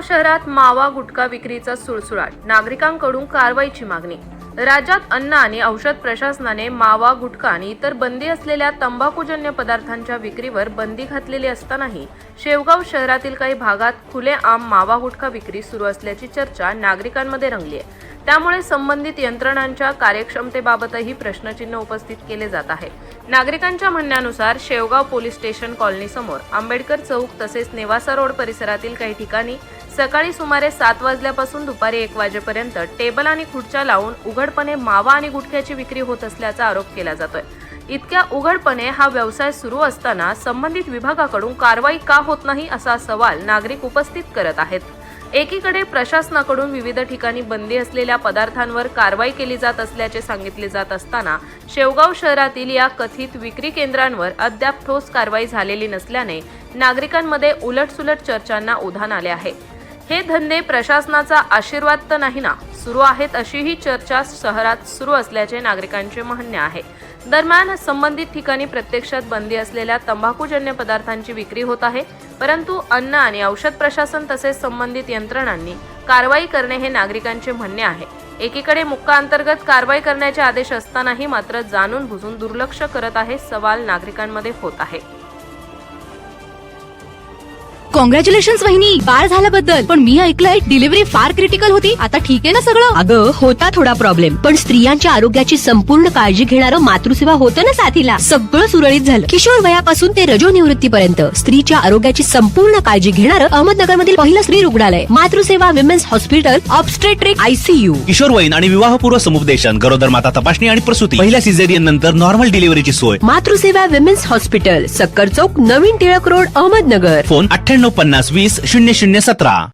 शहरात मावा गुटखा विक्रीचा सुळसुळाट, नागरिकांकडून कारवाईची मागणी। राज्यात अन्न आणि औषध प्रशासनाने मावा गुटखा आणि इतर बंदी असलेल्या तंबाखूजन्य पदार्थांच्या विक्रीवर बंदी घातलेली असतानाही शेवगाव शहरातील काही भागात खुलेआम मावा गुटखा विक्री सुरू असल्याची चर्चा नागरिकांमध्ये रंगली आहे। त्यामुळे संबंधित यंत्रणांच्या कार्यक्षमतेबाबतही प्रश्नचिन्ह उपस्थित केले जात आहे। नागरिकांच्या म्हणण्यानुसार शेवगाव पोलीस स्टेशन कॉलनी समोर, आंबेडकर चौक तसेच नेवासा रोड परिसरातील काही ठिकाणी सकाळी सुमारे 7 वाजल्यापासून दुपारी 1 वाजेपर्यंत टेबल आणि खुर्च्या लावून उघडपणे मावा आणि गुटख्याची विक्री होत असल्याचा आरोप केला जातोय। इतक्या उघडपणे हा व्यवसाय सुरू असताना संबंधित विभागाकडून कारवाई का होत नाही असा सवाल नागरिक उपस्थित करत आहेत। एकीकडे प्रशासनाकडून विविध ठिकाणी बंदी असलेल्या पदार्थांवर कारवाई केली जात असल्याचे सांगितले जात असताना शेवगाव शहरातील या कथित विक्री केंद्रांवर अद्याप ठोस कारवाई झालेली नसल्याने नागरिकांमध्ये उलटसुलट चर्चांना उधाण आले आहे। हे धंदे प्रशासनाचा आशीर्वाद तर नाही ना सुरू आहेत अशीही चर्चा शहरात सुरू असल्याचे नागरिकांचे म्हणणे आहे। दरम्यान संबंधित ठिकाणी प्रत्यक्षात बंदी असलेल्या तंबाखूजन्य पदार्थांची विक्री होत आहे, परंतु अन्न आणि औषध प्रशासन तसेच संबंधित यंत्रणांनी कारवाई करणे हे नागरिकांचे म्हणणे आहे। एकीकडे मुक्का अंतर्गत कारवाई करण्याचे आदेश असतानाही मात्र जाणून बुजून दुर्लक्ष करत आहे सवाल नागरिकांमध्ये होत आहे। कॉंग्रॅच्युलेशन्स वहिनी, बाळ झाल्याबद्दल। पण मी ऐकलंय डिलिव्हरी फार क्रिटिकल होती। आता ठीक आहे ना सगळं? अगं होता थोडा प्रॉब्लेम, पण स्त्रियांच्या आरोग्याची संपूर्ण काळजी घेणारं मातृसेवा होतं ना साथीला। सगळं सुरळीत झालं। किशोर वयापासून ते रजोनिवृत्तीपर्यंत स्त्रीच्या आरोग्याची संपूर्ण काळजी घेणारं अहमदनगर मधील पहिलं स्त्री रुग्णालय Matruseva women's hospital, obstetric ICU, किशोरवयीन आणि विवाहपूर्व समुपदेशन, गरोदर माता तपासणी आणि प्रसूती, पहिल्या सिझेरियन नंतर नॉर्मल डिलिव्हरीची सोय। मातृसेवा विमेन्स हॉस्पिटल, सक्कर चौक, नवीन टिळक रोड, अहमदनगर। फोन 9850 20 0017।